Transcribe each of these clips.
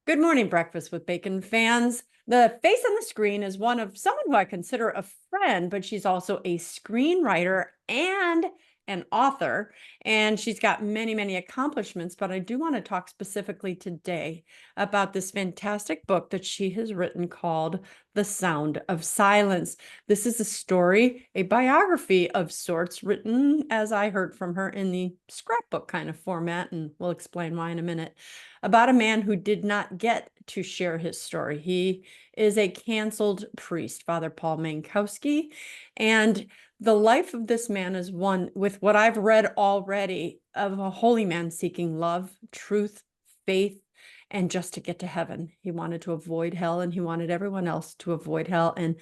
Good morning, Breakfast with Bacon fans. The face on the screen is one of someone who I consider a friend, but she's also a screenwriter and an author, and she's got many, many accomplishments. But I do want to talk specifically today about this fantastic book that she has written called The Sound of Silence. This is a story, a biography of sorts, written, as I heard from her, in the scrapbook kind of format, and we'll explain why in a minute, about a man who did not get to share his story. He is a canceled priest, Father Paul Mankowski, and the life of this man is one, with what I've read already, of a holy man seeking love, truth, faith, and just to get to heaven. He wanted to avoid hell, and he wanted everyone else to avoid hell. And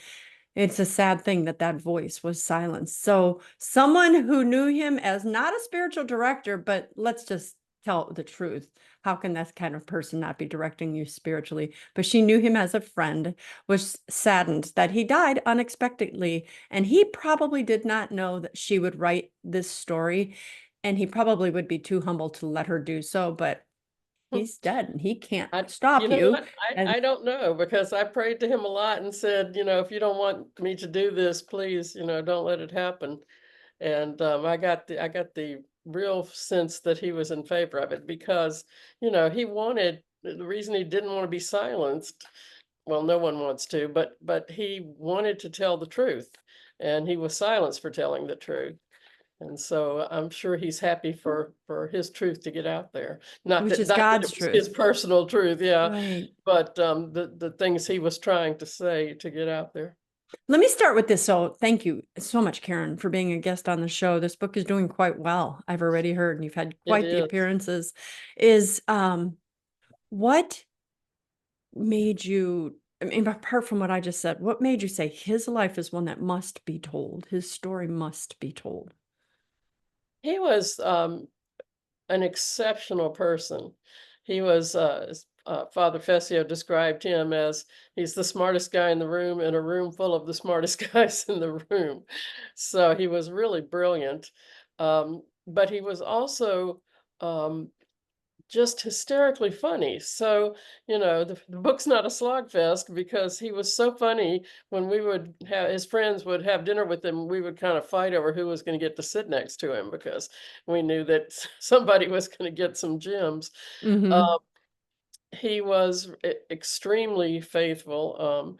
it's a sad thing that that voice was silenced. So someone who knew him as not a spiritual director, but let's just tell the truth. How can that kind of person not be directing you spiritually? But she knew him as a friend, was saddened that he died unexpectedly. And he probably did not know that she would write this story. And he probably would be too humble to let her do so. But he's dead and he can't You stop know you. what? And I don't know because I prayed to him a lot and said, if you don't want me to do this, please, don't let it happen. And I got the real sense that he was in favor of it because, he wanted the reason he didn't want to be silenced. Well, no one wants to, but he wanted to tell the truth, and he was silenced for telling the truth. And so I'm sure he's happy for his truth to get out there. Not which that is not that God's it was his truth. personal truth, yeah, Right. but the things he was trying to say to get out there. Let me start with this. So, thank you so much, Karen, for being a guest on the show. This book is doing quite well. I've already heard, and you've had It quite the is. appearances. Is what made you, I mean, apart from what I just said, what made you say his life is one that must be told? His story must be told. He was an exceptional person. He was Father Fessio described him as he's the smartest guy in the room in a room full of the smartest guys in the room. So he was really brilliant. But he was also um, just hysterically funny. So, the book's not a slog fest because he was so funny. When we would have his friends would have dinner with him, we would kind of fight over who was going to get to sit next to him because we knew that somebody was going to get some gems. Mm-hmm. Uh, he was extremely faithful.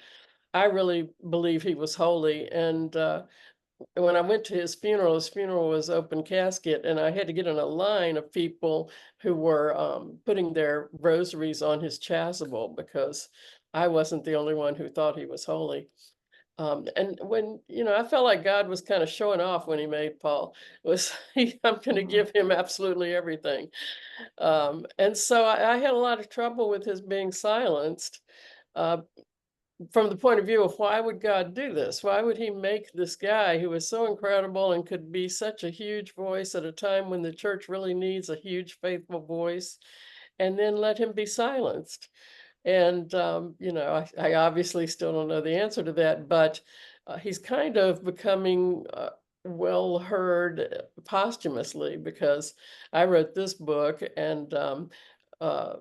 I really believe he was holy. And when I went to his funeral was open casket, and I had to get in a line of people who were putting their rosaries on his chasuble because I wasn't the only one who thought he was holy. And when, I felt like God was kind of showing off when he made Paul. It was I'm going to give him absolutely everything. And so I had a lot of trouble with his being silenced. Uh, from the point of view of why would God do this? Why would he make this guy who was so incredible and could be such a huge voice at a time when the church really needs a huge faithful voice, and then let him be silenced? And I obviously still don't know the answer to that, but he's kind of becoming well heard posthumously because I wrote this book, and uh,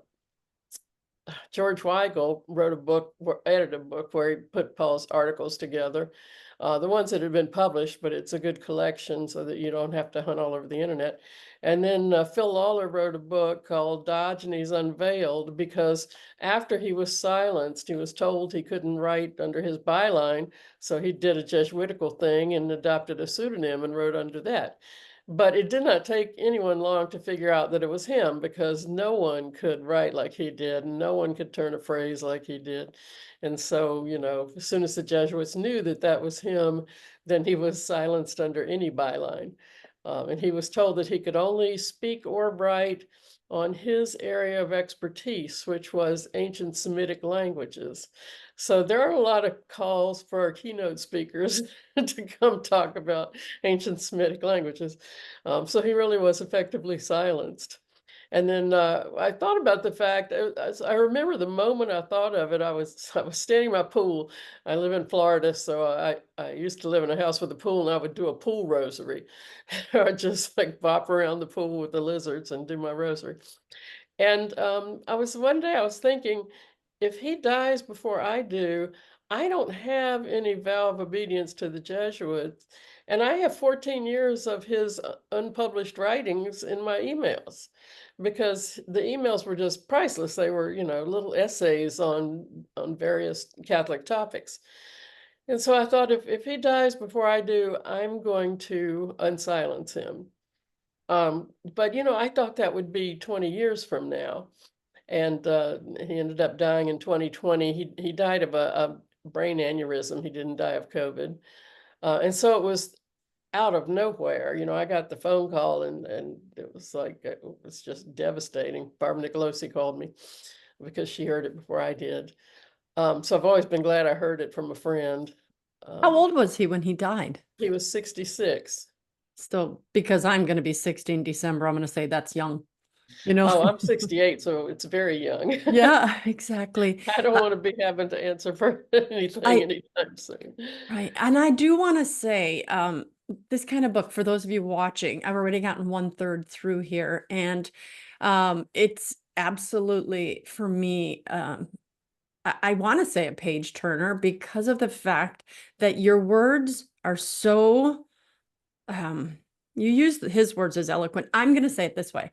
George Weigel wrote a book, edited a book where he put Paul's articles together, the ones that had been published, but it's a good collection so that you don't have to hunt all over the internet. And then Phil Lawler wrote a book called Diogenes Unveiled because after he was silenced, he was told he couldn't write under his byline, so he did a Jesuitical thing and adopted a pseudonym and wrote under that. But it did not take anyone long to figure out that it was him because no one could write like he did, and no one could turn a phrase like he did. And so, as soon as the Jesuits knew that that was him, then he was silenced under any byline. And he was told that he could only speak or write on his area of expertise, which was ancient Semitic languages. So there are a lot of calls for our keynote speakers to come talk about ancient Semitic languages. So he really was effectively silenced. And then I thought about the fact, I remember the moment I thought of it, I was standing in my pool. I live in Florida, so I used to live in a house with a pool, and I would do a pool rosary. I'd just like bop around the pool with the lizards and do my rosary. And one day I was thinking, if he dies before I do, I don't have any vow of obedience to the Jesuits. And I have 14 years of his unpublished writings in my emails because the emails were just priceless. They were, little essays on various Catholic topics. And so I thought if he dies before I do, I'm going to unsilence him. But I thought that would be 20 years from now. And he ended up dying in 2020. He died of a brain aneurysm. He didn't die of COVID. And so it was out of nowhere. I got the phone call and it was like it was just devastating. Barbara Nicolosi called me because she heard it before I did. So I've always been glad I heard it from a friend. How Um, old was he when he died? he was 66. Still, because I'm going to be 60 in December, I'm going to say that's young, you know? Oh, I'm 68, so it's very young. Yeah, exactly. I don't Uh, want to be having to answer for anything I anytime soon. Right. And I do want to say, this kind of book, for those of you watching, I've already gotten 1/3 through here, and it's absolutely for me, I want to say a page turner because of the fact that your words are so you use his words as eloquent. I'm going to say it this way.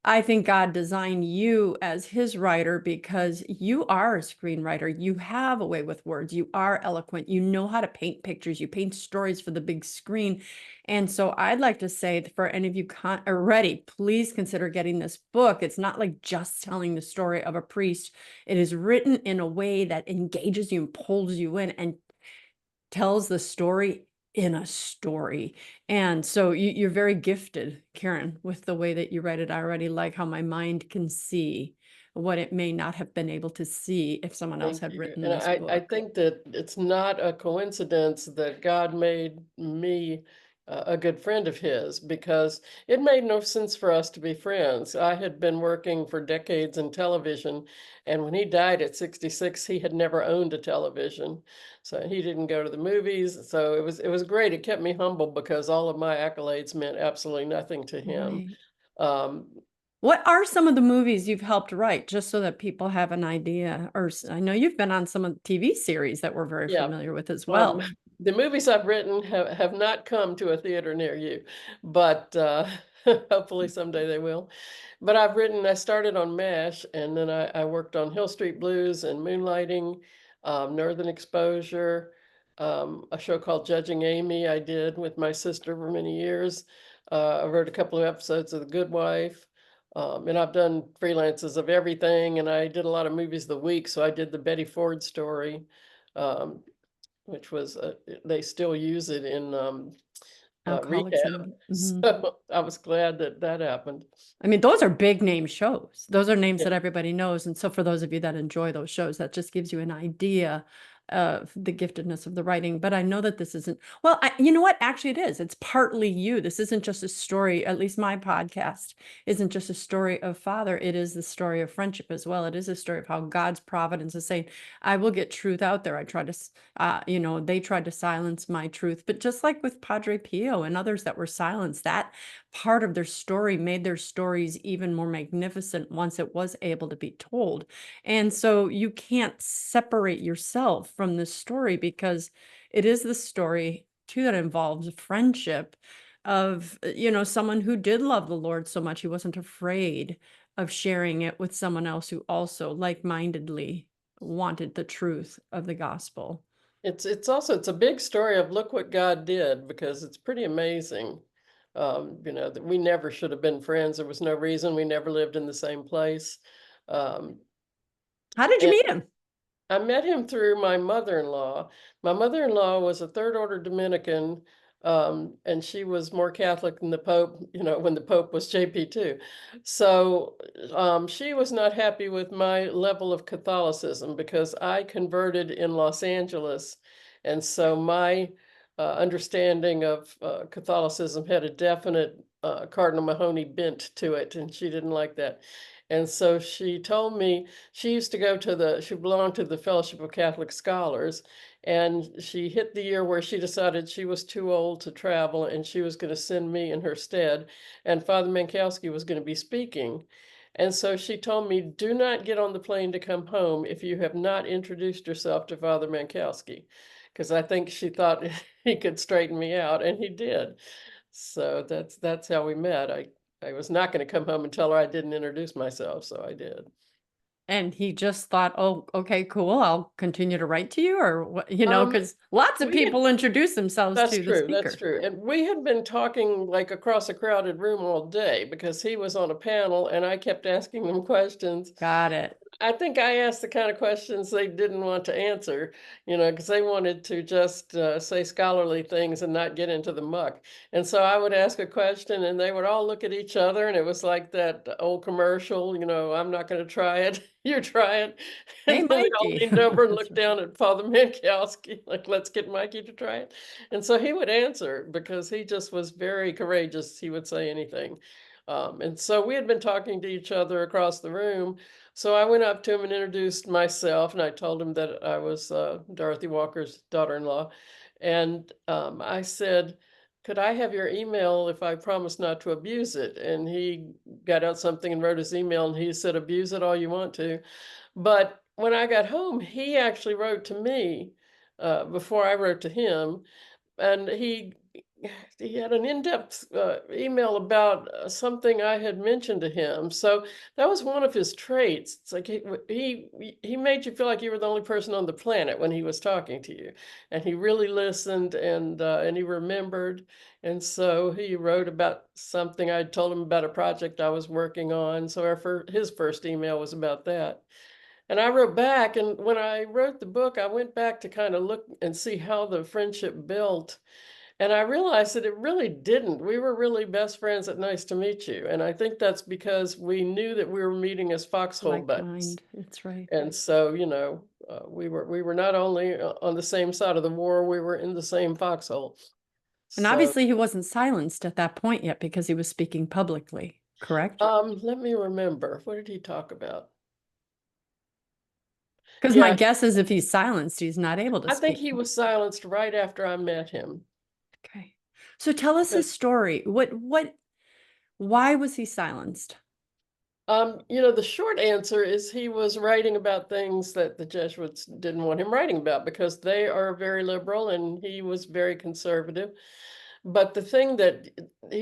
I think God designed you as his writer because you are a screenwriter. You have a way with words. You are eloquent. You know how to paint pictures. You paint stories for the big screen. And so I'd like to say that for any of you are ready, please consider getting this book. It's not like just telling the story of a priest. It is written in a way that engages you and pulls you in and tells the story in a story. And so you're very gifted, Karen, with the way that you write it. I already like how my mind can see what it may not have been able to see if someone else Thank had you. written And this I book. think that it's not a coincidence that God made me a good friend of his because it made no sense for us to be friends. I had been working for decades in television, and when he died at 66, he had never owned a television. So he didn't go to the movies. So it was great. It kept me humble because all of my accolades meant absolutely nothing to him. Right. Um, What are some of the movies you've helped write, just so that people have an idea? Or I know you've been on some of the TV series that we're very yeah, familiar with as Um, well. the movies I've written have not come to a theater near you, but hopefully someday they will. But I started on MASH, and then I worked on Hill Street Blues and Moonlighting, Northern Exposure, a show called Judging Amy I did with my sister for many years. I wrote a couple of episodes of The Good Wife. And I've done freelances of everything, and I did a lot of movies of the week. So I did the Betty Ford story. Um, which was they still use it in Alcoholics rehab. and mhm. So I was glad that that happened. I mean, those are big name shows. Those are names Yeah. that everybody knows. And so for those of you that enjoy those shows, that just gives you an idea of the giftedness of the writing. But I know that this isn't, well, you know what? Actually, it is. It's partly you. This isn't just a story, at least my podcast isn't just a story of father. It is the story of friendship as well. It is a story of how God's providence is saying, I will get truth out there. I tried to, they tried to silence my truth. But just like with Padre Pio and others that were silenced, that part of their story made their stories even more magnificent once it was able to be told. And so you can't separate yourself from this story because it is the story too that involves friendship of, someone who did love the Lord so much he wasn't afraid of sharing it with someone else who also like-mindedly wanted the truth of the gospel. It's a big story of look what God did because it's pretty amazing. That we never should have been friends. There was no reason. We never lived in the same place. Um, How did you and meet him? I met him through my mother-in-law. My mother-in-law was a third order Dominican, and she was more Catholic than the Pope, when the Pope was JP2. So she was not happy with my level of Catholicism because I converted in Los Angeles. And so my understanding of Catholicism had a definite Cardinal Mahoney bent to it, and she didn't like that. And so she told me she used to she belonged to the Fellowship of Catholic Scholars, and she hit the year where she decided she was too old to travel and she was going to send me in her stead, and Father Mankowski was going to be speaking. And so she told me, do not get on the plane to come home if you have not introduced yourself to Father Mankowski, because I think she thought he could straighten me out, and he did. So that's how we met. I was not going to come home and tell her I didn't introduce myself, so I did. And he just thought, oh, okay, cool. I'll continue to write to you, or what, Um, because lots of we had people introduce themselves That's to the true, that's speaker. true, and we had been talking, like, across a crowded room all day because he was on a panel and I kept asking him questions. Got it. I think I asked the kind of questions they didn't want to answer, because they wanted to just, say scholarly things and not get into the muck, and so I would ask a question, and they would all look at each other, and it was like that old commercial, "I'm not gonna try it, you try it," Hey, and then they all Mikey. leaned over and That's looked right. down at Father Mankowski, like, "Let's get Mikey to try it," and so he would answer because he just was very courageous, he would say anything, and so we had been talking to each other across the room, so I went up to him and introduced myself, and I told him that I was Dorothy Walker's daughter-in-law. And I said, could I have your email if I promise not to abuse it? And he got out something and wrote his email, and he said, abuse it all you want to. But when I got home, he actually wrote to me before I wrote to him, and he had an in-depth email about something I had mentioned to him. So that was one of his traits. It's like he made you feel like you were the only person on the planet when he was talking to you, and he really listened, and he remembered. And so he wrote about something I told him about, a project I was working on. So his first email was about that. And I wrote back, and when I wrote the book, I went back to kind of look and see how the friendship built, and I realized that it really didn't. We were really best friends at Nice to Meet You. And I think that's because we knew that we were meeting as foxhole Like buddies. mind. That's right. And so, we were not only on the same side of the war, we were in the same foxhole. And So, obviously, he wasn't silenced at that point yet because he was speaking publicly, correct? let me remember. What did he talk about? Because my Yeah, guess is if he's silenced, he's not able to I think speak. he was silenced right after I met him. Okay. So tell us his story. Why was he silenced? The short answer is he was writing about things that the Jesuits didn't want him writing about because they are very liberal and he was very conservative. But the thing that he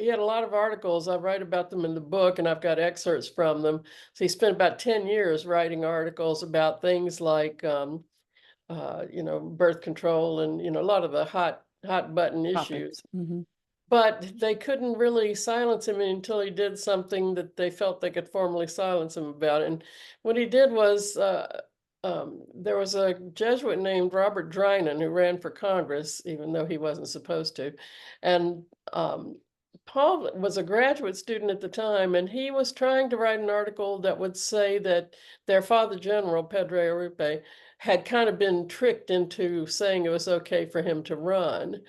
had a lot of articles. I write about them in the book, and I've got excerpts from them. So he spent about 10 years writing articles about things like, birth control and, a lot of the hot button issues. Topics. Hmm. But they couldn't really silence him until he did something that they felt they could formally silence him about. And what he did was, there was a Jesuit named Robert Drinan who ran for Congress, even though he wasn't supposed to. And Paul was a graduate student at the time, and he was trying to write an article that would say that their Father General, Pedro Uribe, had kind of been tricked into saying it was okay for him to run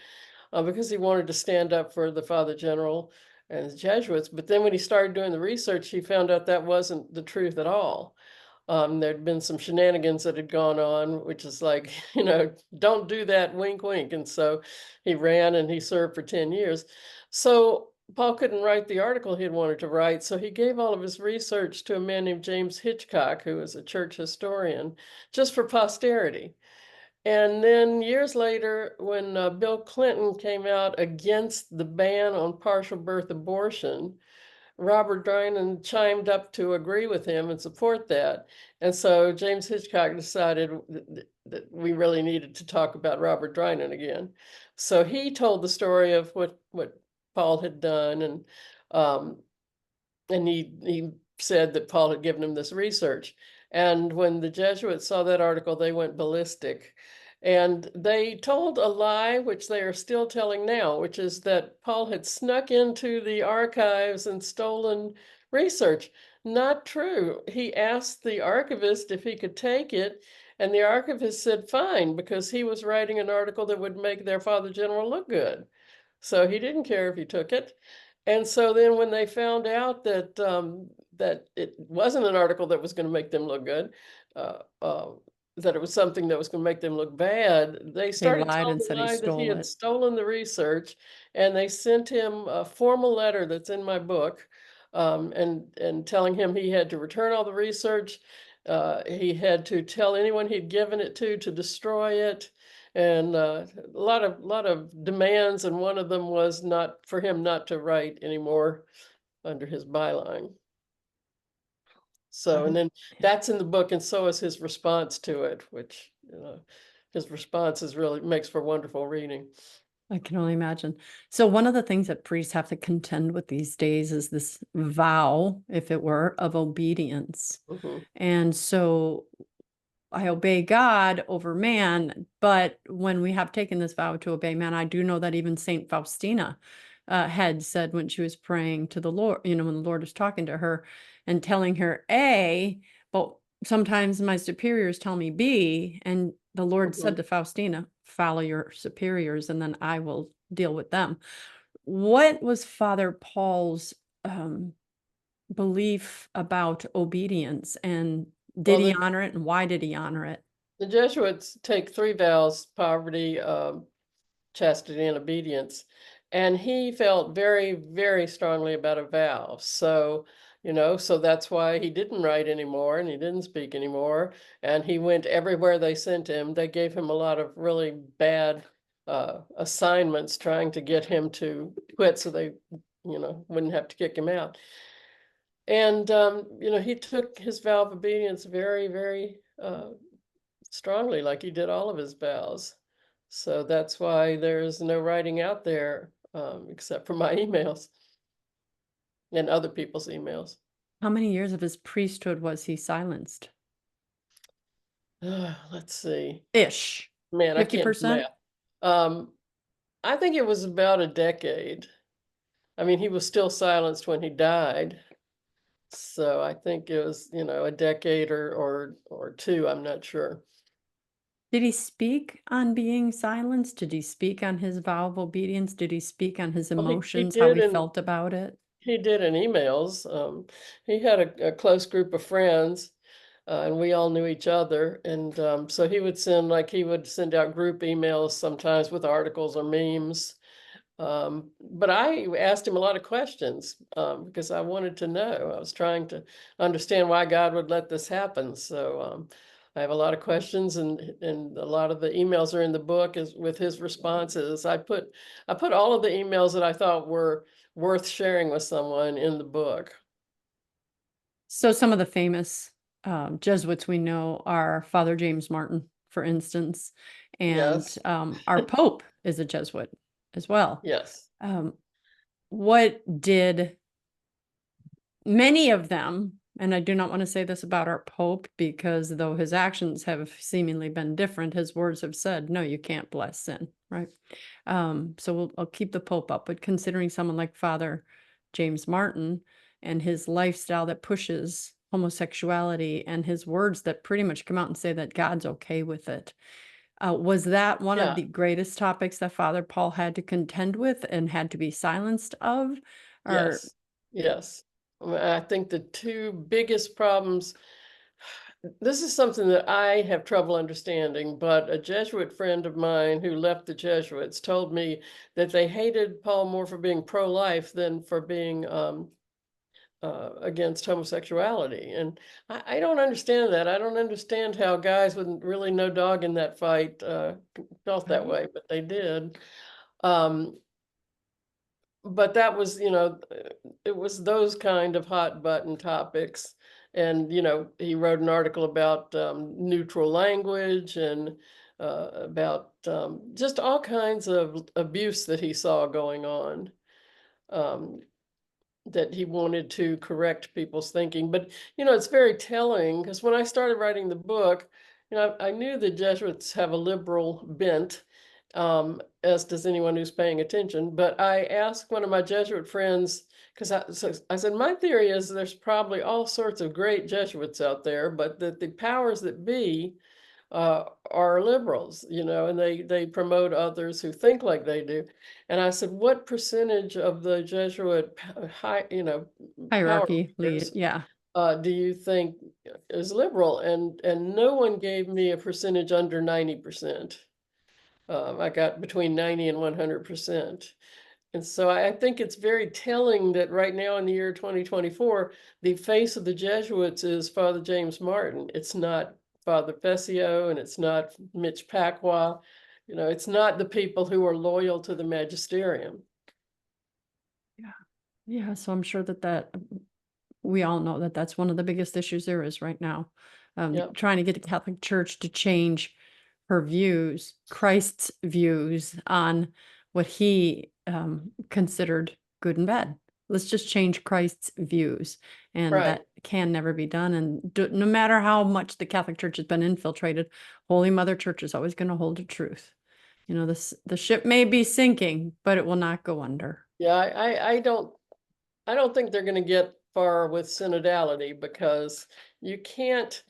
because he wanted to stand up for the Father General and the Jesuits. But then when he started doing the research, he found out that wasn't the truth at all. There'd been some shenanigans that had gone on, which is like, don't do that, wink, wink. And so he ran and he served for 10 years. So Paul couldn't write the article he'd wanted to write. So he gave all of his research to a man named James Hitchcock, who was a church historian, just for posterity. And then years later, when Bill Clinton came out against the ban on partial birth abortion, Robert Drinan chimed up to agree with him and support that. And so James Hitchcock decided that we really needed to talk about Robert Drinan again. So he told the story of what Paul had done, um, and he said that Paul had given him this research. And when the Jesuits saw that article, they went ballistic. And they told a lie, which they are still telling now, which is that Paul had snuck into the archives and stolen research. Not true. He asked the archivist if he could take it, and the archivist said fine, because he was writing an article that would make their Father General look good. So he didn't care if he took it. And so then when they found out that it wasn't an article that was going to make them look good, uh, uh, that it was something that was going to make them look bad, they They started lied telling and said the he lie that he stole had it. stolen the research, and they sent him a formal letter that's in my book, and telling him he had to return all the research. He had to tell anyone he'd given it to destroy it, and a lot of demands. And one of them was not for him not to write anymore under his byline. So, and I then that's in the book, and so is his response to it, which, his response is really makes for wonderful reading. I can only imagine. So one of the things that priests have to contend with these days is this vow, if it were, of obedience. Mhm, And so I obey God over man, but when we have taken this vow to obey man, I do know that even Saint Faustina had said when she was praying to the Lord, when the Lord was talking to her and telling her A, but sometimes my superiors tell me B, and the Lord said mhm. to Faustina, follow your superiors, and then I will deal with them. What was Father Paul's um, belief about obedience, and did Well, he honor it, and why did he honor it? the Jesuits take three vows: poverty, chastity, and obedience. And he felt very, very strongly about a vow. So, so that's why he didn't write anymore and he didn't speak anymore. And he went everywhere they sent him. They gave him a lot of really bad assignments trying to get him to quit so they, wouldn't have to kick him out. And, he took his vow of obedience very, very strongly, like he did all of his vows. So that's why there's no writing out there, except for my emails and other people's emails. How many years of his priesthood was he silenced? Let's see. Ish. Man, I can't do 50%? math. Um, I think it was about a decade. I mean, he was still silenced when he died. So I think it was, a decade or two. I'm not sure. Did he speak on being silenced? Did he speak on his vow of obedience? Did he speak on his Well, he emotions, how did he in felt about it? he did in emails. He had a close group of friends, and we all knew each other. And so he would send out group emails sometimes with articles or memes. But I asked him a lot of questions because I wanted to know. I was trying to understand why God would let this happen. So I have a lot of questions, and a lot of the emails are in the book is with his responses. I put all of the emails that I thought were worth sharing with someone in the book. So some of the famous Jesuits we know are Father James Martin, for instance, and Yes, our Pope is a Jesuit as well. yes. Um, what did many of them, and I do not want to say this about our Pope, because though his actions have seemingly been different, his words have said, no, you can't bless sin, right? So I'll keep the Pope up, but considering someone like Father James Martin and his lifestyle that pushes homosexuality and his words that pretty much come out and say that God's okay with it, was that one of Yeah, the greatest topics that Father Paul had to contend with and had to be silenced of? Or yes, yes. I think the two biggest problems. This is something that I have trouble understanding, but a Jesuit friend of mine who left the Jesuits told me that they hated Paul more for being pro-life than for being against homosexuality. And I don't understand that. I don't understand how guys with really no dog in that fight felt that right. way, but they did. Um, but that was, it was those kind of hot button topics. And, he wrote an article about neutral language and about just all kinds of abuse that he saw going on. Um, that he wanted to correct people's thinking. But, it's very telling because when I started writing the book, I knew the Jesuits have a liberal bent, as does anyone who's paying attention. But I asked one of my Jesuit friends, because I said, my theory is there's probably all sorts of great Jesuits out there, but that the powers that be are liberals, and they promote others who think like they do. And I said, what percentage of the Jesuit power Hierarchy lead, leaders yeah. do you think is liberal? And no one gave me a percentage under 90%. I got between 90 and 100%. And so I think it's very telling that right now in the year 2024, the face of the Jesuits is Father James Martin. It's not Father Fessio, and it's not Mitch Pacwa. It's not the people who are loyal to the magisterium. Yeah. Yeah. So I'm sure that we all know that that's one of the biggest issues there is right now. Yep. Trying to get the Catholic Church to change her views, Christ's views on what he considered good and bad. Let's just change Christ's views. And Right. that can never be done. And no matter how much the Catholic Church has been infiltrated, Holy Mother Church is always going to hold the truth. The ship may be sinking, but it will not go under. Yeah, I don't think they're going to get far with synodality, because you can't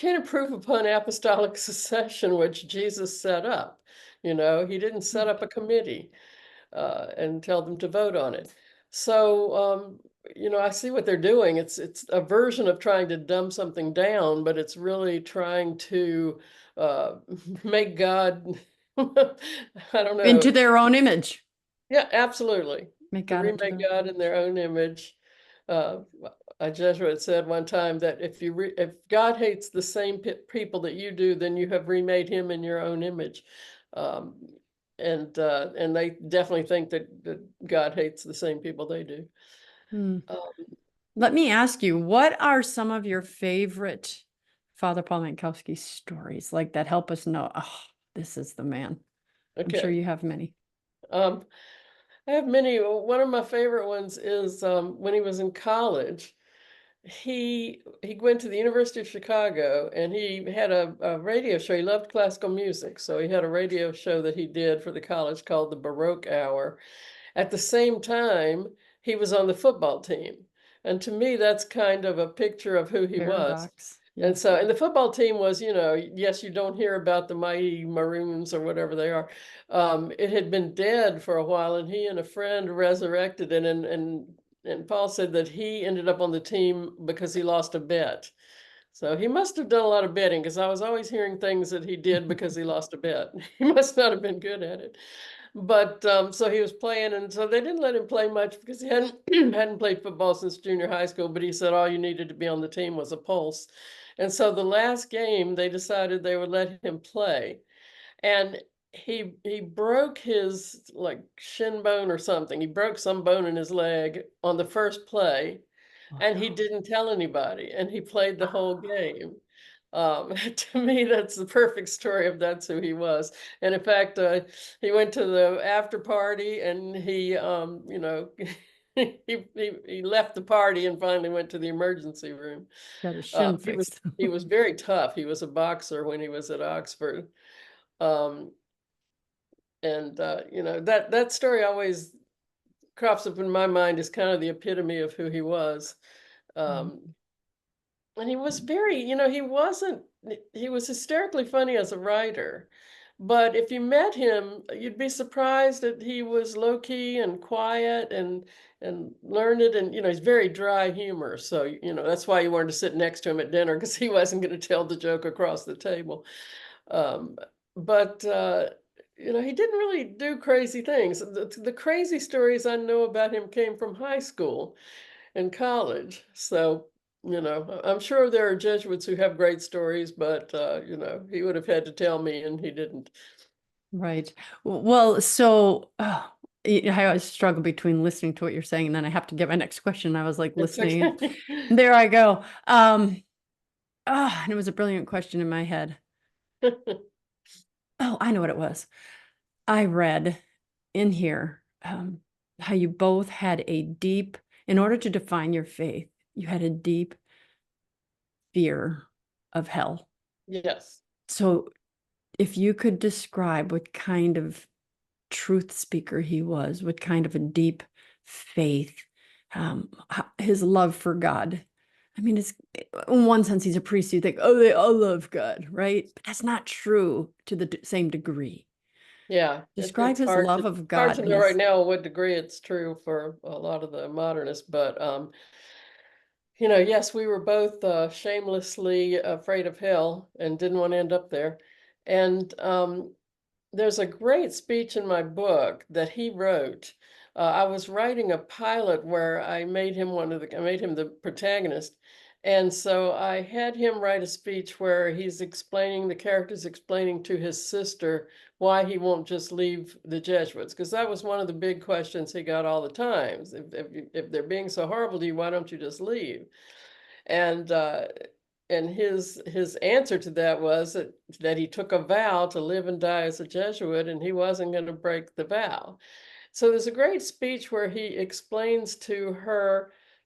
improve upon apostolic succession, which Jesus set up. He didn't set up a committee and tell them to vote on it. So I see what they're doing. It's a version of trying to dumb something down, but it's really trying to uh, make God I don't know. Into their own image. Yeah, absolutely. Make To God into remake their God in their own image. Uh, a Jesuit said one time that if God hates the same people that you do, then you have remade him in your own image. Um, and they definitely think that God hates the same people they do. Hmm. Um, Let me ask you, what are some of your favorite Father Paul Mankowski stories like that help us know, oh, this is the man? I'm sure okay. you have many. Um, I have many. One of my favorite ones is when he was in college. He went to the University of Chicago, and he had a radio show. He loved classical music, so he had a radio show that he did for the college called the Baroque Hour. At the same time, he was on the football team. And to me, that's kind of a picture of who he was. Paradox. And Yes. so, and the football team was, yes, you don't hear about the mighty Maroons or whatever they are. It had been dead for a while, and he and a friend resurrected it. And Paul said that he ended up on the team because he lost a bet. So he must have done a lot of betting, because I was always hearing things that he did because he lost a bet. He must not have been good at it. But so he was playing, and so they didn't let him play much because he hadn't hadn't played football since junior high school. But he said all you needed to be on the team was a pulse. And so the last game, they decided they would let him play. And he broke his like shin bone or something. He broke some bone in his leg on the first play, Oh, and he no. didn't tell anybody, and he played the whole game. To me, that's the perfect story of that's who he was. And in fact, he went to the after party, and he left the party and finally went to the emergency room. Got his shin He was fixed. he was very tough. He was a boxer when he was at Oxford. Um, and that story always crops up in my mind as kind of the epitome of who he was. Um, Mhm. And he was very, he was hysterically funny as a writer. But if you met him, you'd be surprised that he was low key and quiet and learned, and he's very dry humor. So, that's why you wanted to sit next to him at dinner, because he wasn't going to tell the joke across the table. Um, but he didn't really do crazy things. The crazy stories I know about him came from high school in college. So, I'm sure there are Jesuits who have great stories, but he would have had to tell me, and he didn't. Right. Well, so I always struggle between listening to what you're saying and then I have to get my next question. I was like It's listening okay. and there I go. And it was a brilliant question in my head. Oh, I know what it was. I read in here how you both had in order to define your faith, you had a deep fear of hell. Yes. So if you could describe what kind of truth speaker he was, what kind of a deep faith, his love for God. I mean, in one sense, he's a priest. You think, oh, they all love God, right? But that's not true to the same degree. Yeah. Describe It's his hard love to of hard God to and know right his, now what degree it's true for a lot of the modernists, but yes, we were both shamelessly afraid of hell and didn't want to end up there. And There's a great speech in my book that he wrote. I was writing a pilot where I made him I made him the protagonist. And so I had him write a speech where the character's explaining to his sister why he won't just leave the Jesuits. Because that was one of the big questions he got all the times. If they're being so horrible to you, why don't you just leave? And his answer to that was that he took a vow to live and die as a Jesuit, and he wasn't going to break the vow. So there's a great speech where he explains to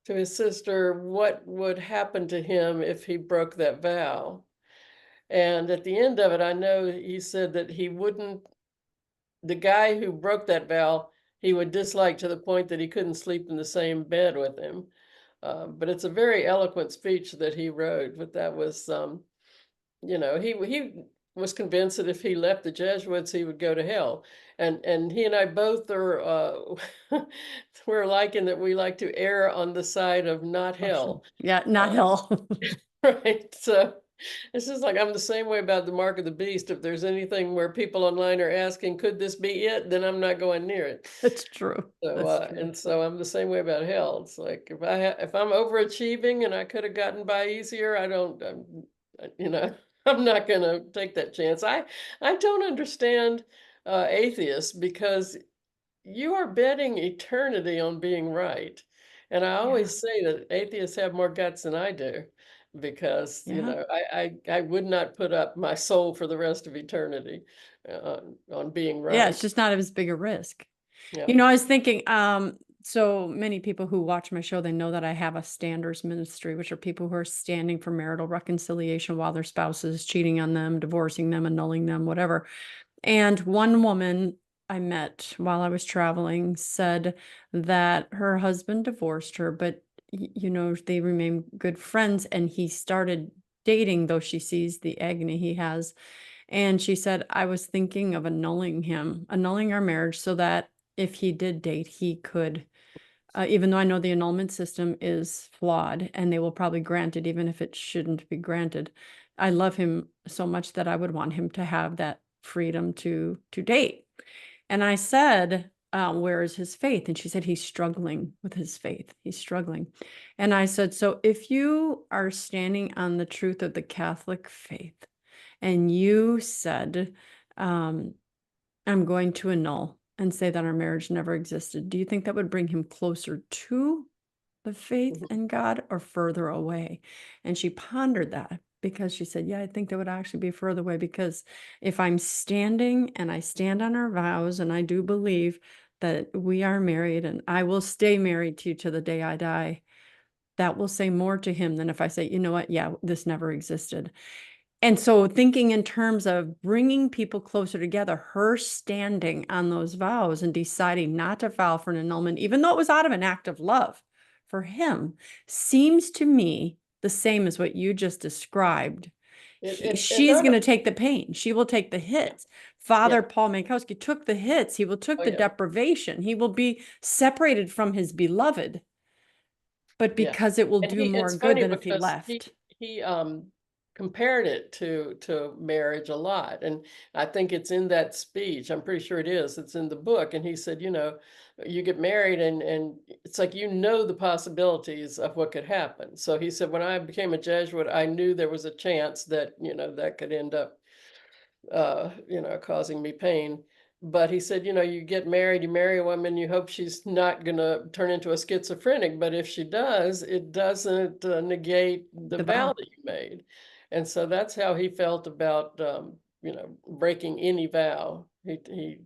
his sister, what would happen to him if he broke that vow. And at the end of it, I know he said that the guy who broke that vow, he would dislike to the point that he couldn't sleep in the same bed with him. But it's a very eloquent speech that he wrote. But that was, he was convinced that if he left the Jesuits, he would go to hell. And he and I both are we're alike in that we like to err on the side of not hell. Yeah, not Um, hell. right. So it's just like I'm the same way about the mark of the beast. If there's anything where people online are asking, could this be it? Then I'm not going near it. That's true. So, That's true. and so I'm the same way about hell. It's like if I'm overachieving and I could have gotten by easier, I'm not gonna take that chance. I don't understand atheists, because you are betting eternity on being right. And I Yeah. always say that atheists have more guts than I do, because, Yeah. I would not put up my soul for the rest of eternity on being Yeah, it's right. just not as big a risk. Yeah. You know, I was thinking, so many people who watch my show, they know that I have a standards ministry, which are people who are standing for marital reconciliation while their spouse is cheating on them, divorcing them, annulling them, whatever. And one woman I met while I was traveling said that her husband divorced her, but they remain good friends, and he started dating, though she sees the agony he has. And she said, I was thinking of annulling our marriage so that if he did date, he could, even though I know the annulment system is flawed and they will probably grant it, even if it shouldn't be granted. I love him so much that I would want him to have that freedom to date. And I said, where is his faith? And she said, he's struggling with his faith. He's struggling. And I said, so if you are standing on the truth of the Catholic faith, and you said, I'm going to annul and say that our marriage never existed, do you think that would bring him closer to the faith in God or further away? And she pondered that, because she said, yeah, I think that would actually be further away, because if I'm standing and I stand on our vows, and I do believe that we are married and I will stay married to you to the day I die, that will say more to him than if I say, you know what, yeah, this never existed. And so thinking in terms of bringing people closer together, her standing on those vows and deciding not to file for an annulment, even though it was out of an act of love for him, seems to me the same as what you just described. And She's not, going to take the pain. She will take the yeah, hits. Father yeah, Paul Mankowski took the hits. He will took oh the yeah, deprivation. He will be separated from his beloved, but yeah. because it will And do more it's good funny than if he because left. he compared it to marriage a lot. And I think it's in that speech. I'm pretty sure it is. It's in the book. And he said, you get married, and it's like, the possibilities of what could happen. So he said, when I became a Jesuit, I knew there was a chance that, that could end up causing me pain. But he said, you get married, you marry a woman, you hope she's not going to turn into a schizophrenic. But if she does, it doesn't negate the The vow vow. that you made. And so that's how he felt about, breaking any vow. He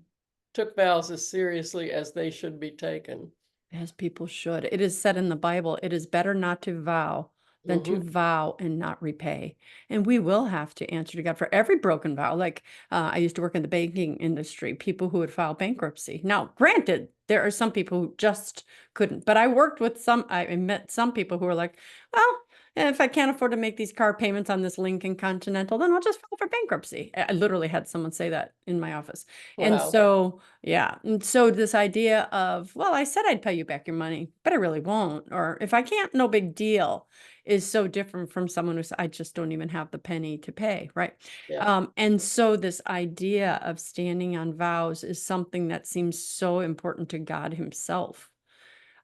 took vows as seriously as they should be taken. As people should. It is said in the Bible, it is better not to vow than to Hmm. vow and not repay. And we will have to answer to God for every broken vow. Like I used to work in the banking industry, people who would file bankruptcy. Now, granted, there are some people who just couldn't, but I met some people who were like, well, if I can't afford to make these car payments on this Lincoln Continental, then I'll just file for bankruptcy. I literally had someone say that in my office. And Wow. so, yeah. And so this idea of, well, I said I'd pay you back your money, but I really won't. Or if I can't, no big deal. is so different from someone who's, I just don't even have the penny to pay, right? Yeah. And so this idea of standing on vows is something that seems so important to God himself,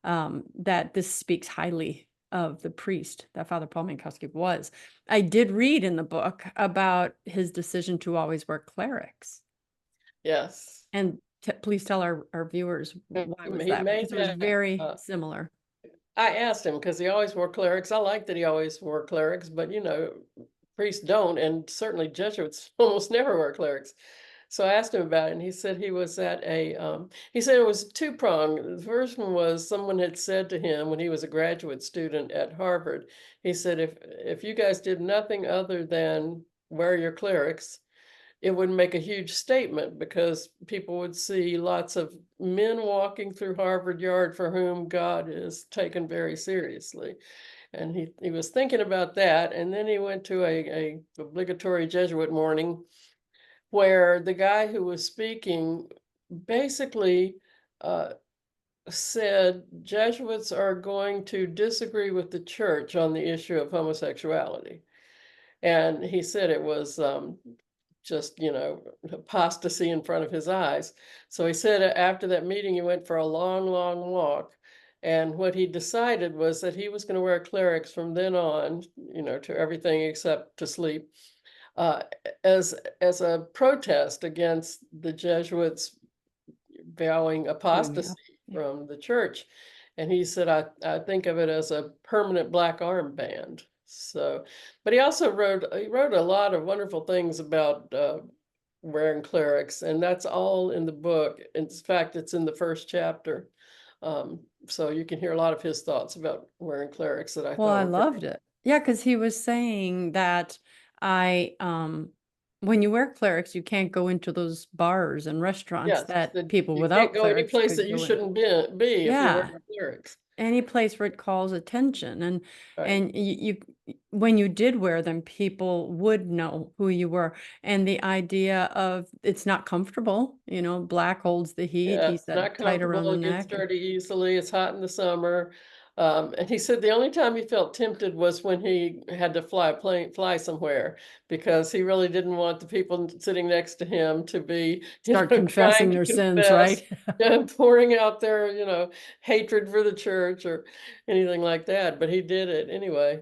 that this speaks highly of the priest that Father Paul Mankowski was. I did read in the book about his decision to always wear clerics. Yes. And please tell our viewers, why was He that? made Because it was that. very similar. I asked him because he always wore clerics. I like that he always wore clerics, but priests don't, and certainly Jesuits almost never wear clerics. So I asked him about it, and he said he was at he said it was two-pronged. The first one was someone had said to him when he was a graduate student at Harvard, he said, if you guys did nothing other than wear your clerics, it would make a huge statement because people would see lots of men walking through Harvard Yard for whom God is taken very seriously. And he was thinking about that. And then he went to a obligatory Jesuit morning where the guy who was speaking basically uh, said Jesuits are going to disagree with the church on the issue of homosexuality. And he said it was just, apostasy in front of his eyes. So he said after that meeting, he went for a long, long walk. And what he decided was that he was going to wear clerics from then on, to everything except to sleep, uh, as a protest against the Jesuits vowing Doing the apostasy yeah. from the church. And he said, I think of it as a permanent black armband. So, but he wrote a lot of wonderful things about wearing clerics, and that's all in the book. In fact, it's in the first chapter. Um, so you can hear a lot of his thoughts about wearing clerics that I Well, thought I were very, loved it. Yeah, because he was saying that I when you wear clerics, you can't go into those bars and restaurants yes, that that people you can't without go any clerics place that could you go in. shouldn't be if you're Yeah. wearing clerics. Any place where it calls attention, and Right. when you did wear them, people would know who you were. And the idea of it's not comfortable, black holds the heat, Yeah, he it's said, not tight around comfortable, the it gets neck. And dirty easily, it's hot in the summer. And he said the only time he felt tempted was when he had to fly somewhere, because he really didn't want the people sitting next to him to be, start trying confessing to their sins, confess right? and pouring out their, hatred for the church or anything like that. But he did it anyway.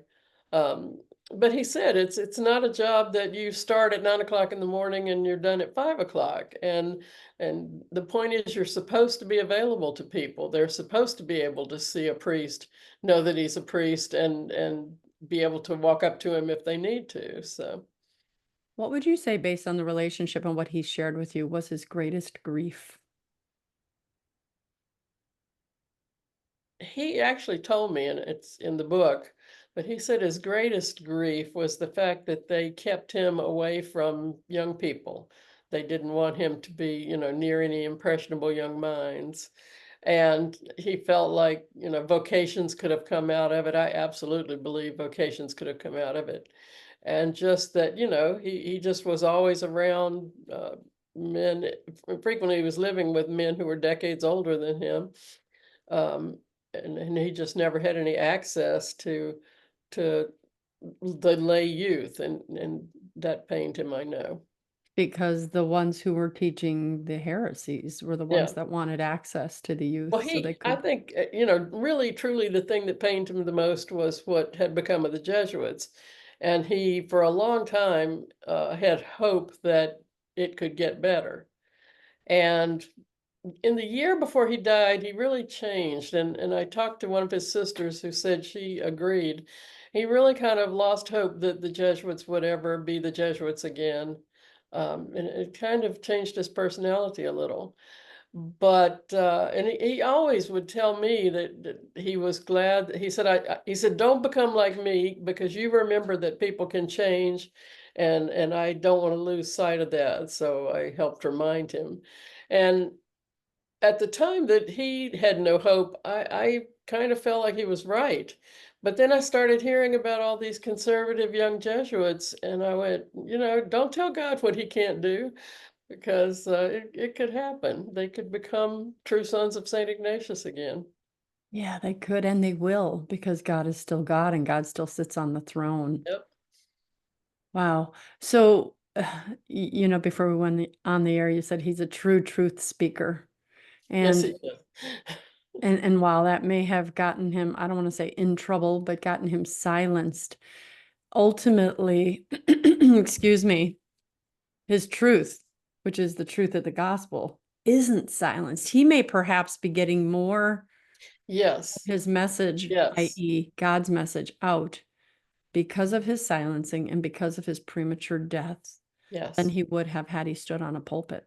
Um, but he said it's not a job that you start at 9 o'clock in the morning and you're done at 5 o'clock. And the point is, you're supposed to be available to people. They're supposed to be able to see a priest, know that he's a priest, and be able to walk up to him if they need to. So What would you say, based on the relationship and what he shared with you, was his greatest grief? he actually told me, and it's in the book, but he said his greatest grief was the fact that they kept him away from young people. They didn't want him to be, near any impressionable young minds. And he felt like, vocations could have come out of it. I absolutely believe vocations could have come out of it. And just that, he just was always around men. Frequently, he was living with men who were decades older than him. Um, and he just never had any access to the lay youth, and that pained him, I know. Because the ones who were teaching the heresies were the Yeah. ones that wanted access to the youth Well, so they I could think, really, truly, the thing that pained him the most was what had become of the Jesuits. And he, for a long time, had hope that it could get better. And in the year before he died, he really changed. And I talked to one of his sisters who said she agreed. He really kind of lost hope that the Jesuits would ever be the Jesuits again. And it kind of changed his personality a little. But and he always would tell me that he was glad. He said, he said, don't become like me, because you remember that people can change, and I don't want to lose sight of that. So I helped remind him. And at the time that he had no hope, I kind of felt like he was right. But then I started hearing about all these conservative young Jesuits, and I went, don't tell God what he can't do, because it could happen. They could become true sons of St. Ignatius again. Yeah, they could and they will, because God is still God and God still sits on the throne. Yep. Wow. So, before we went on the air, you said he's a true truth speaker. Yes, And he is. and while that may have gotten him, I don't want to say in trouble, but gotten him silenced, ultimately, excuse me, his truth, which is the truth of the gospel, isn't silenced. He may perhaps be getting more of Yes, his message, yes, i.e., God's message, out because of his silencing and because of his premature death than yes. he would have had he stood on a pulpit.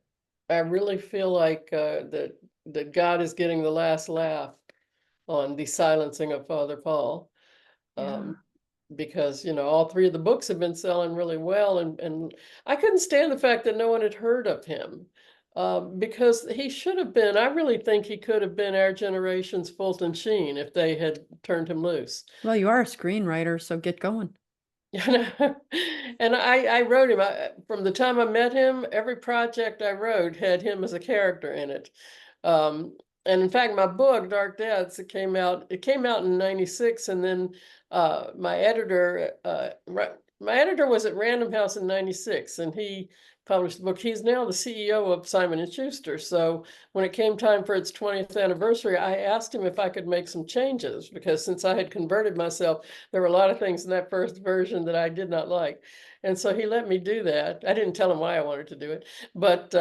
I really feel like that God is getting the last laugh on the silencing of Father Paul. Yeah. Um, because all three of the books have been selling really well, and I couldn't stand the fact that no one had heard of him, because he should have been. I really think he could have been our generation's Fulton Sheen if they had turned him loose. Well, you are a screenwriter, so get going. And I wrote him. From the time I met him, every project I wrote had him as a character in it. Um, and in fact, my book, Dark Deaths, it came out in '96, and then my editor was at Random House in '96, and he published the book. He's now the CEO of Simon and Schuster. So when it came time for its 20th anniversary, I asked him if I could make some changes, because since I had converted myself, there were a lot of things in that first version that I did not like. And so he let me do that. I didn't tell him why I wanted to do it, but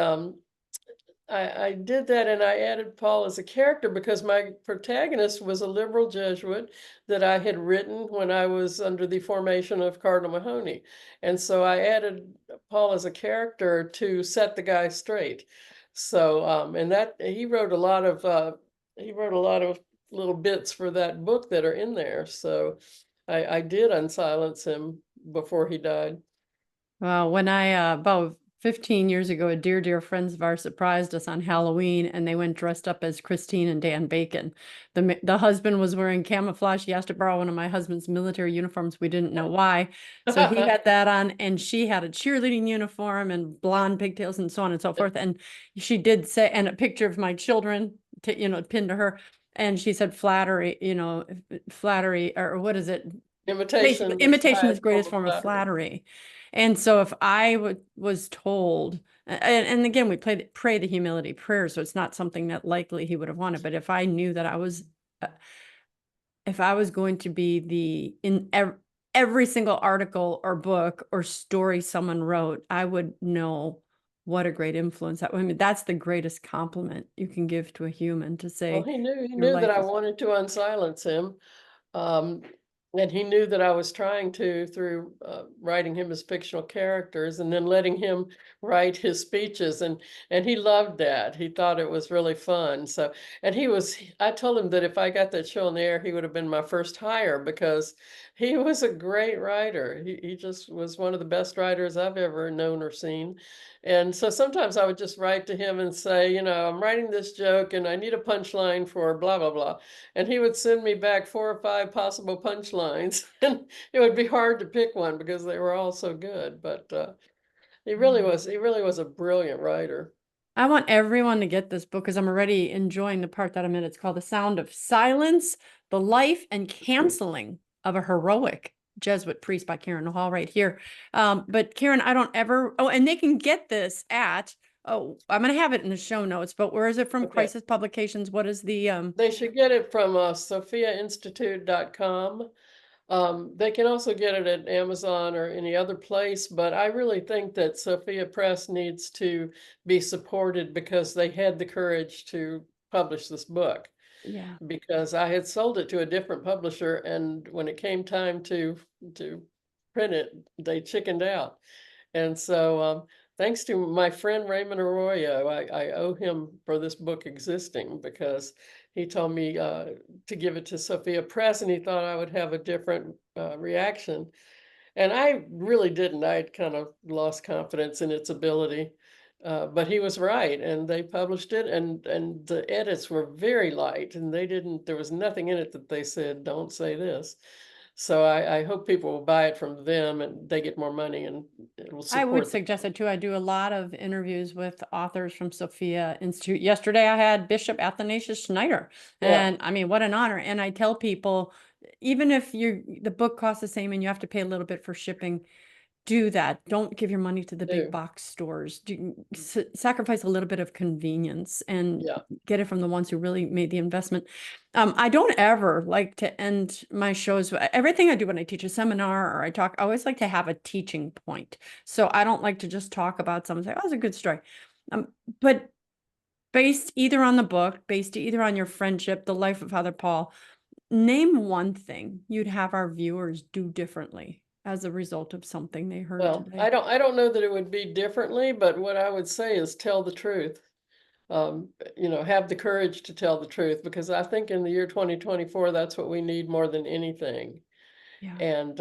I did that, and I added Paul as a character because my protagonist was a liberal Jesuit that I had written when I was under the formation of Cardinal Mahoney. And so I added Paul as a character to set the guy straight. So and that he wrote a lot of little bits for that book that are in there. So I did unsilence him before he died. Well, when about 15 years ago, a dear friends of ours surprised us on Halloween, and they went dressed up as Christine and Dan Bacon. The husband was wearing camouflage. He asked to borrow one of my husband's military uniforms. We didn't know why. So he had that on, and she had a cheerleading uniform and blonde pigtails and so on and so forth. And she did say, and a picture of my children, pinned to her. And she said, flattery, flattery, or what is it? Imitation is the Imitation is highest the form greatest of form of flattery. flattery. And so if I was told, and again, we pray the humility prayer, so it's not something that likely he would have wanted. But if I knew that uh, if I was going to be in every single article or book or story someone wrote, I would know what a great influence that. I mean, that's the greatest compliment you can give to a human, to Well, say he your knew that life I is. wanted to unsilence him. Um, and he knew that I was trying to through writing him as fictional characters and then letting him write his speeches, and he loved that. He thought it was really fun. So, and I told him that if I got that show on the air, he would have been my first hire because he was a great writer. He just was one of the best writers I've ever known or seen. And so sometimes I would just write to him and say, I'm writing this joke and I need a punchline for blah, blah, blah. And he would send me back 4 or 5 possible punchlines, and it would be hard to pick one because they were all so good. But he really was a brilliant writer. I want everyone to get this book because I'm already enjoying the part that I'm in. It's called The Sound of Silence, The Life and Canceling of a Heroic Jesuit Priest by Karen Hall right here. But Karen, I don't ever, and they can get this at, I'm going to have it in the show notes, but where is it from? Okay. Crisis Publications. What is the, They should get it from sophiainstitute.com. They can also get it at Amazon or any other place, but I really think that Sophia Press needs to be supported because they had the courage to publish this book. yeah. Because I had sold it to a different publisher, and when it came time to print it, they chickened out. And so, thanks to my friend Raymond Arroyo, I owe him for this book existing because he told me to give it to Sophia Press, and he thought I would have a different reaction. And I really didn't. I had kind of lost confidence in its ability. But he was right, and they published it, and the edits were very light, and there was nothing in it that they said, don't say this. So I hope people will buy it from them and they get more money and it will I would support them. suggest it too. I do a lot of interviews with authors from Sophia Institute. Yesterday, I had Bishop Athanasius Schneider, Yeah, and I mean, what an honor. And I tell people, even if the book costs the same and you have to pay a little bit for shipping, do that. Don't give your money to the big do. box stores. Sacrifice a little bit of convenience and Yeah. get it from the ones who really made the investment. I don't ever like to end my shows. Everything I do when I teach a seminar or I talk, I always like to have a teaching point. So I don't like to just talk about something and say, oh, it's a good story. Um, but based either on the book, based either on your friendship, the life of Father Paul, name one thing you'd have our viewers do differently as a result of something they heard Well, today. I don't know that it would be differently, but what I would say is tell the truth. Have the courage to tell the truth, because I think in the year 2024, that's what we need more than anything. Yeah. And,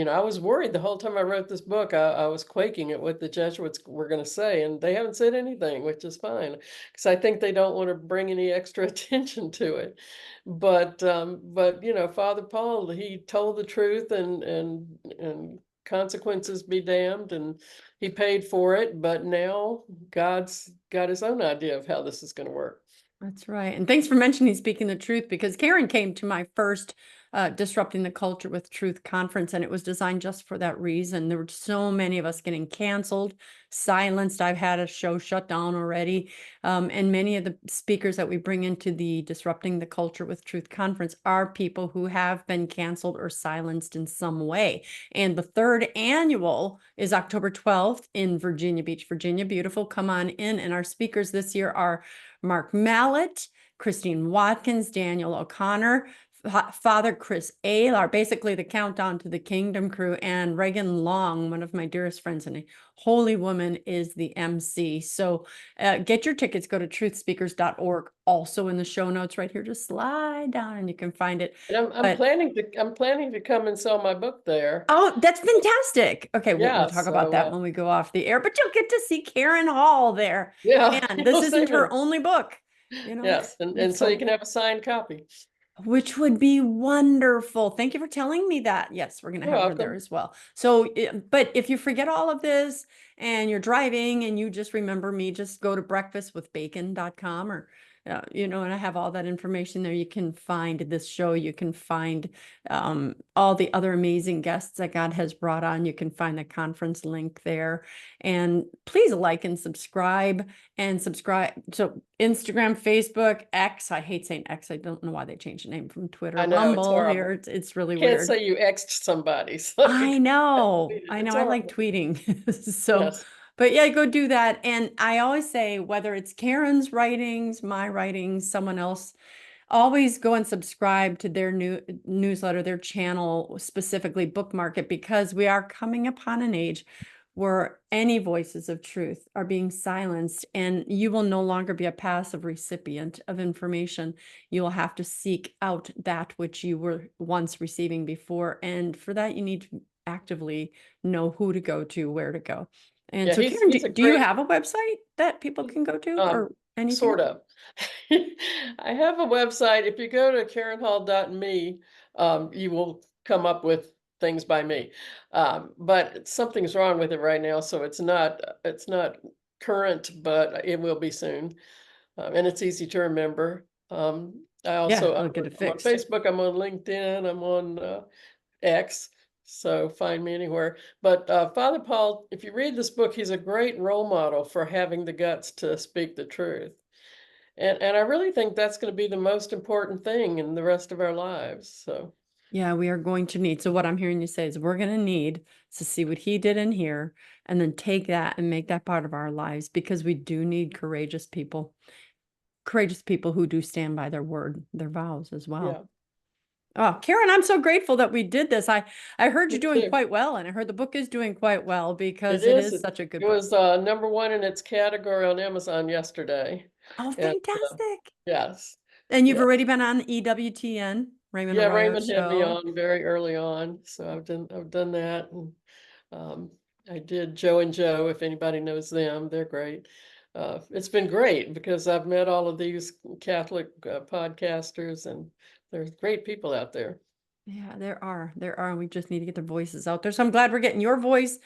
I was worried the whole time I wrote this book. I was quaking at what the Jesuits were going to say, and they haven't said anything, which is fine, because I think they don't want to bring any extra attention to it. But Father Paul, he told the truth, and consequences be damned, and he paid for it. But now God's got his own idea of how this is going to work. That's right. And thanks for mentioning speaking the truth, because Karen came to my first Disrupting the Culture with Truth conference, and it was designed just for that reason. There were so many of us getting canceled, silenced. I've had a show shut down already. And many of the speakers that we bring into the Disrupting the Culture with Truth conference are people who have been canceled or silenced in some way. And the third annual is October 12th in Virginia Beach, Virginia. Beautiful. Come on in. And our speakers this year are Mark Mallett, Christine Watkins, Daniel O'Connor, Father Chris Aylar, basically the Countdown to the Kingdom crew, and Reagan Long, one of my dearest friends and a holy woman, is the MC. So get your tickets, go to truthspeakers.org. Also in the show notes right here, just slide down and you can find it. And I'm But planning to come and sell my book there. oh, that's fantastic. Okay, we'll Yeah, talk about so that when we go off the air, but you'll get to see Karen Hall there. yeah, And this you'll see isn't me. her only book, you know. Yes, and so you can have a signed copy. Which would be wonderful. Thank you for telling me that. Yes, we're going to You're have her there welcome. as well. So, but if you forget all of this and you're driving and you just remember me, just go to breakfastwithbacon.com or, and I have all that information there. You can find this show. You can find all the other amazing guests that God has brought on. You can find the conference link there. And please like and subscribe. So Instagram, Facebook, X. I hate saying X. I don't know why they changed the name from Twitter. I know, it's Rumble horrible. here. It's really Can't weird. say you X'd somebody, so I know. I it's know. I like horrible. tweeting. So, Yes. but yeah, go do that. And I always say, whether it's Karen's writings, my writings, someone else, always go and subscribe to their new newsletter, their channel, specifically bookmark it, because we are coming upon an age where any voices of truth are being silenced, and you will no longer be a passive recipient of information. You will have to seek out that which you were once receiving before. And for that, you need to actively know who to go to, where to go. And Yeah, so, Karen, he's a do you great, have a website that people can go to um, or anything? sort of. I have a website. If you go to karenhall.me, you will come up with things by me. But something's wrong with it right now, so it's not current, but it will be soon. And it's easy to remember. I Yeah, also, I'll get it I'm on fixed. Facebook, I'm on LinkedIn, I'm on X, so find me anywhere. But Father Paul, if you read this book, he's a great role model for having the guts to speak the truth. And I really think that's going to be the most important thing in the rest of our lives. So Yeah, we are going to need. So what I'm hearing you say is we're going to need to see what he did in here and then take that and make that part of our lives, because we do need courageous people who do stand by their word, their vows as well. yeah, Oh, Karen, I'm so grateful that we did this. I heard you me doing too. quite well, and I heard the book is doing quite well It because it is. is such a good It book. was number one in its category on Amazon yesterday. Oh, And fantastic. yes, And you've yeah. already been on EWTN, Raymond Yeah, Arroyo's Raymond had me show. on very early on, so I've done that, and um, I did Joe and Joe. If anybody knows them, they're great. It's been great because I've met all of these Catholic podcasters, and there's great people out there. Yeah, there are. We just need to get their voices out there. So I'm glad we're getting your voice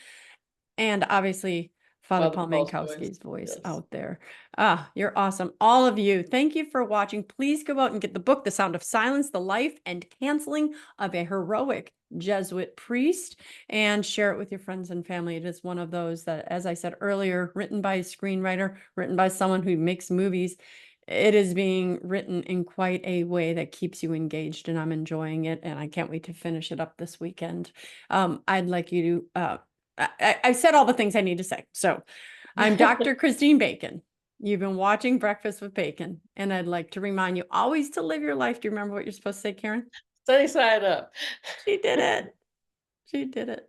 and obviously Father Father Paul Paul's voice. Mankowski's voice Yes. out there. Ah, you're awesome. All of you, thank you for watching. Please go out and get the book, The Sound of Silence, The Life and Canceling of a Heroic Jesuit Priest, and share it with your friends and family. It is one of those that, as I said earlier, written by a screenwriter, written by someone who makes movies. It is being written in quite a way that keeps you engaged, and I'm enjoying it, and I can't wait to finish it up this weekend. I'd like you to, I said all the things I need to say. So I'm Dr. Christine Bacon. You've been watching Breakfast with Bacon, and I'd like to remind you always to live your life. Do you remember what you're supposed to say, Karen? Sunny side up. She did it. She did it.